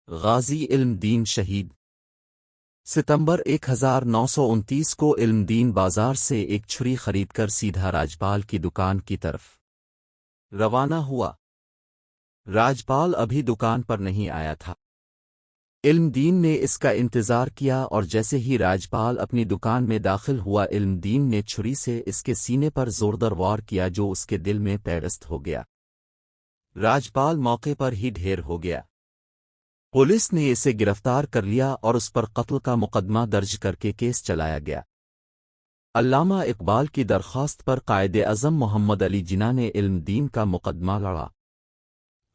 غازی علم دین شہید ستمبر 1929 کو علم دین بازار سے ایک چھری خرید کر سیدھا راجپال کی دکان کی طرف روانہ ہوا۔ راجپال ابھی دکان پر نہیں آیا تھا۔ علم دین نے اس کا انتظار کیا اور جیسے ہی راجپال اپنی دکان میں داخل ہوا علم دین نے چھری سے اس کے سینے پر زوردار وار کیا جو اس کے دل میں پیوست ہو گیا۔ راجپال موقع پر ہی ڈھیر ہو گیا۔ پولیس نے اسے گرفتار کر لیا اور اس پر قتل کا مقدمہ درج کر کے کیس چلایا گیا۔ علامہ اقبال کی درخواست پر قائد اعظم محمد علی جناح نے علم دین کا مقدمہ لڑا۔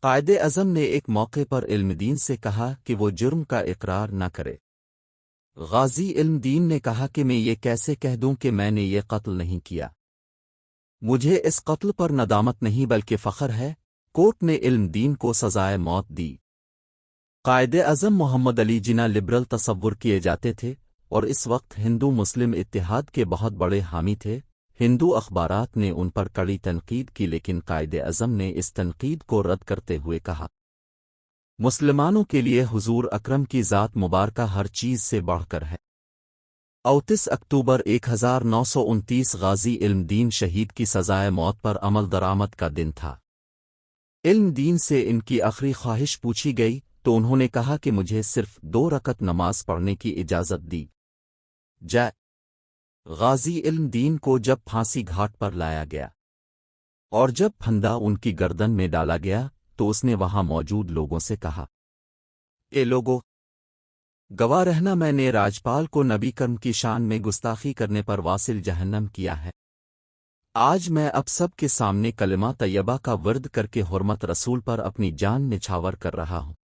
قائد اعظم نے ایک موقع پر علم دین سے کہا کہ وہ جرم کا اقرار نہ کرے۔ غازی علم دین نے کہا کہ میں یہ کیسے کہہ دوں کہ میں نے یہ قتل نہیں کیا، مجھے اس قتل پر ندامت نہیں بلکہ فخر ہے۔ کورٹ نے علم دین کو سزائے موت دی۔ قائد اعظم محمد علی جناح لبرل تصور کیے جاتے تھے اور اس وقت ہندو مسلم اتحاد کے بہت بڑے حامی تھے۔ ہندو اخبارات نے ان پر کڑی تنقید کی لیکن قائد اعظم نے اس تنقید کو رد کرتے ہوئے کہا، مسلمانوں کے لیے حضور اکرم کی ذات مبارکہ ہر چیز سے بڑھ کر ہے۔ 29 اکتوبر 1929 غازی علم دین شہید کی سزائے موت پر عمل درآمد کا دن تھا۔ علم دین سے ان کی آخری خواہش پوچھی گئی تو انہوں نے کہا کہ مجھے صرف 2 رکعت نماز پڑھنے کی اجازت دی جائے۔ غازی علم دین کو جب پھانسی گھاٹ پر لایا گیا اور جب پھندا ان کی گردن میں ڈالا گیا تو اس نے وہاں موجود لوگوں سے کہا، اے لوگو، گواہ رہنا میں نے راجپال کو نبی کرم کی شان میں گستاخی کرنے پر واصل جہنم کیا ہے۔ آج میں اب سب کے سامنے کلمہ طیبہ کا ورد کر کے حرمت رسول پر اپنی جان نچھاور کر رہا ہوں۔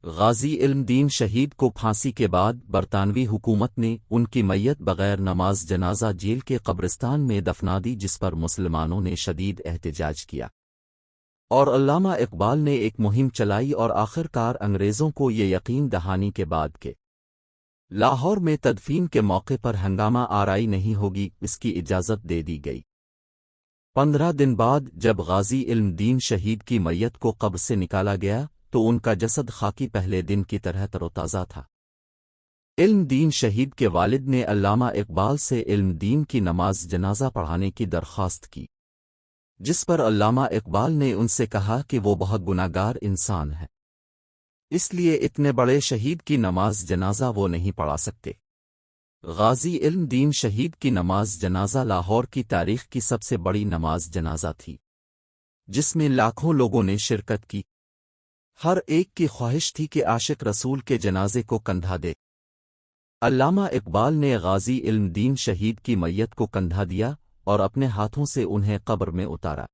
غازی علم دین شہید کو پھانسی کے بعد برطانوی حکومت نے ان کی میت بغیر نماز جنازہ جیل کے قبرستان میں دفنا دی جس پر مسلمانوں نے شدید احتجاج کیا اور علامہ اقبال نے ایک مہم چلائی اور آخر کار انگریزوں کو یہ یقین دہانی کے بعد کہ لاہور میں تدفین کے موقع پر ہنگامہ آرائی نہیں ہوگی اس کی اجازت دے دی گئی۔ 15 دن بعد جب غازی علم دین شہید کی میت کو قبر سے نکالا گیا تو ان کا جسد خاکی پہلے دن کی طرح تر و تازہ تھا۔ علم دین شہید کے والد نے علامہ اقبال سے علم دین کی نماز جنازہ پڑھانے کی درخواست کی، جس پر علامہ اقبال نے ان سے کہا کہ وہ بہت گناہگار انسان ہے، اس لیے اتنے بڑے شہید کی نماز جنازہ وہ نہیں پڑھا سکتے۔ غازی علم دین شہید کی نماز جنازہ لاہور کی تاریخ کی سب سے بڑی نماز جنازہ تھی، جس میں لاکھوں لوگوں نے شرکت کی۔ ہر ایک کی خواہش تھی کہ عاشق رسول کے جنازے کو کندھا دے۔ علامہ اقبال نے غازی علم دین شہید کی میت کو کندھا دیا اور اپنے ہاتھوں سے انہیں قبر میں اتارا۔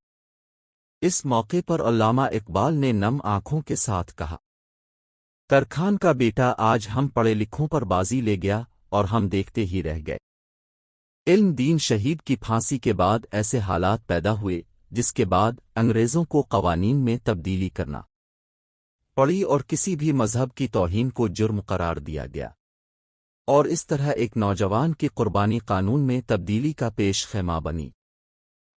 اس موقع پر علامہ اقبال نے نم آنکھوں کے ساتھ کہا، ترکھان کا بیٹا آج ہم پڑھے لکھوں پر بازی لے گیا اور ہم دیکھتے ہی رہ گئے۔ علم دین شہید کی پھانسی کے بعد ایسے حالات پیدا ہوئے جس کے بعد انگریزوں کو قوانین میں تبدیلی کرنا پڑی اور کسی بھی مذہب کی توہین کو جرم قرار دیا گیا، اور اس طرح ایک نوجوان کی قربانی قانون میں تبدیلی کا پیش خیمہ بنی۔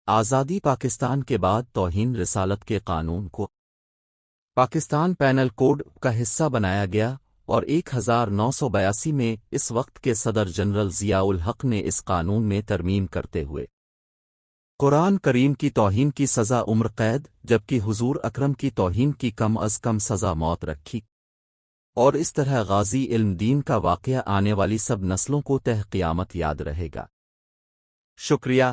آزادی پاکستان کے بعد توہین رسالت کے قانون کو پاکستان پینل کوڈ کا حصہ بنایا گیا اور 1982 میں اس وقت کے صدر جنرل ضیاء الحق نے اس قانون میں ترمیم کرتے ہوئے قرآن کریم کی توہین کی سزا عمر قید جبکہ حضور اکرم کی توہین کی کم از کم سزا موت رکھی، اور اس طرح غازی علم دین کا واقعہ آنے والی سب نسلوں کو تہ قیامت یاد رہے گا۔ شکریہ۔